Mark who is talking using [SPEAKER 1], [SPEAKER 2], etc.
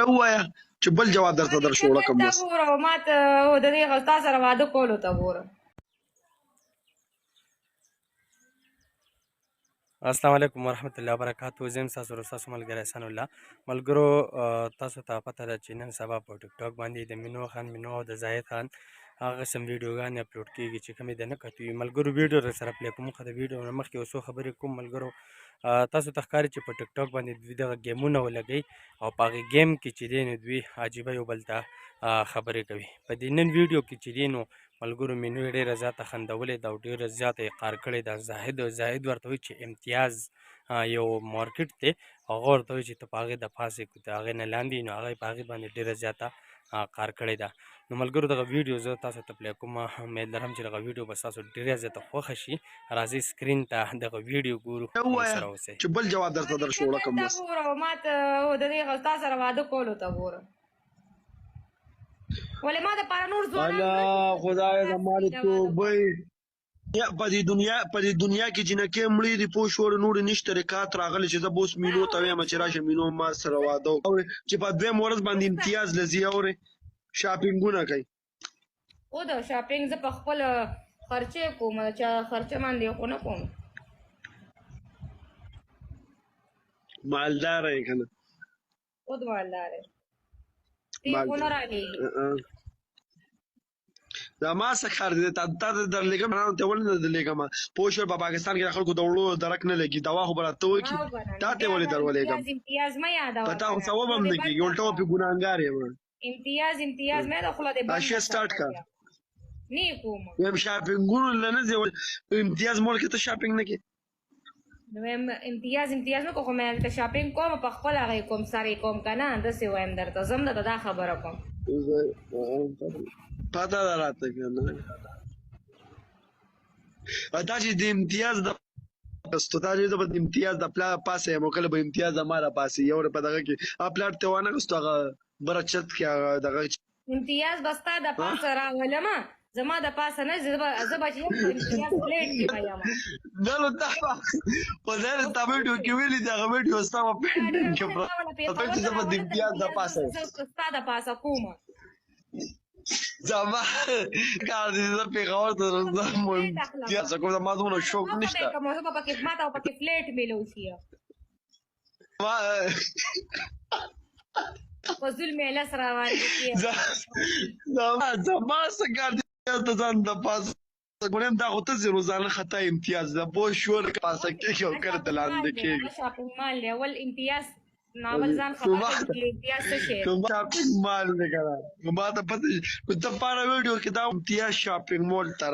[SPEAKER 1] ووایه چې بل جواب درته در شوړه کړم
[SPEAKER 2] ته
[SPEAKER 1] بس.
[SPEAKER 2] ګوره ما ته د دې غلطا سره واده کولو ته ګوره.
[SPEAKER 3] السلام علیکم ورحمت الله وبرکاتو. زه یم ستاسو ورور ستاسو ملګری احسان الله. ملګرو تاسو ته پته ده چې نن سبا په ټیک ټاک باندې د مینو خان مینو او د زاهد خان هغه قسم ویډیوګانې اپلوډ کېږي چې کومې د نه کتو وي. ملګرو ویډیو در سره پلی کوم، خو د ویډیو نه مخکې یو څو خبرې کوم. ملګرو تاسو ته ښکاري چې په ټیک ټاک باندې دوی دغه ګیمونه ولګوي او په هغې ګیم کې چې دی نو دوی عجیبه یو بل ته خبرې کوي. په دې نن ویډیو کې چې دی نو ملګرو مینو یې ډېره زیاته خندولې ده او ډېره زیاته یې قار کړې ده. زاهد ورته وایي چې امتیاز یو مارکیټ دی، هغه ورته وایي چې ته په هغې د پاسې د هغې نه لاندې نو هغه یې په هغې باندې ډېره زیاته قار کړې ده. نو ملګرو دغه ویډیو زه تاسو ته پلی کوم، امید لرم چې دغه ویډیو به ستاسو ډېره زیاته خوښه شي. راځئ سکرین ته دغه ویډیو ګورو،
[SPEAKER 1] ووایه
[SPEAKER 3] سره اوسئ.
[SPEAKER 1] چې بل جواب درته در شوړه کړم بس.
[SPEAKER 2] ته ګوره ما ته د دې غلطا سره واده کولو ته ګوره. ولې ما دپاره نور ځوانان
[SPEAKER 1] الله خدای زما د توبې په دې دنیا کې جنکې مړې دي پوه شوړ نور نشته رکات راغلی چې زه به اوس مینو ته وایم چې راشه مینو ما سره واده وکړي چې په دویم ورځ باندې امتیاز لځي اورې شاپینګونه کوي.
[SPEAKER 2] او د شاپینګ زه په خپل خرچې کوم، چې خرچه باندې خو نه کوم.
[SPEAKER 1] مالداره یې که نه
[SPEAKER 2] خود مالدار یې تی خو نه رالیږي.
[SPEAKER 1] دا ما څه کار دی تا ته درلېږم ته ولې نه درلېږم پوه شوې په پاکستان کې د خلکو د وړو درک نه لګي دوا خو به راته وکړي تا ته ولې درولېږم
[SPEAKER 2] امتیاز مه یادوه،
[SPEAKER 1] په تا خو ثواب هم نه کېږي الټا پې ګناهګار یم.
[SPEAKER 2] امتیاز مې د خوله دې بنده
[SPEAKER 1] اشیا سټارټ کا
[SPEAKER 2] نه کوم.
[SPEAKER 1] ویم شاپینګونو له نه ځي امتیاز مول کې ته شاپینګ نه کې
[SPEAKER 2] نو امتیاز نه کوم، مې ته شاپینګ کوم په خپل هغه کوم ساري کوم کنه داسې وایم درته زم درته دا خبره کوم.
[SPEAKER 1] پته ده راته که نه دا چې د امتیاز د پستو تا چې د امتیاز د پلا پاسه یم کله به امتیاز د ما را پاسې یو په دغه کې اپلاټ ته وانه غوستو هغه بره چت کې هغه دغه
[SPEAKER 2] امتیاز بستا د پاسه راولمه زما د پاسه نه زه به چې امتیاز پلیټ کې وایم
[SPEAKER 1] نه نو تا په ځای تا ویډیو کې ویلي دي هغه ویډیو ستا په پینډ کې پروت چې زه به د امتیاز د پاسه
[SPEAKER 2] ستا د پاسه کوم
[SPEAKER 1] زما کار دې زه پېښور ته راځم امتیاز کوم زما دومره شوق نشته
[SPEAKER 2] کوم زه به پکې ماته او پکې فلیټ میلو شي فضول میله سره باندې
[SPEAKER 1] زما څه کار دی د ځان د پاسه ګورم دا خو ته زه روزانه خطا امتیاز ده پوه شوړ پاسه کېږي او کله ته لاندې کېږي
[SPEAKER 2] شاپینګ مال دی اول امتیاز ناول ځان خبر امتیاز څه شی
[SPEAKER 1] شاپینګ مال دی که نه ما ته پته ته پاره ویډیو کې دا امتیاز شاپینګ مال ته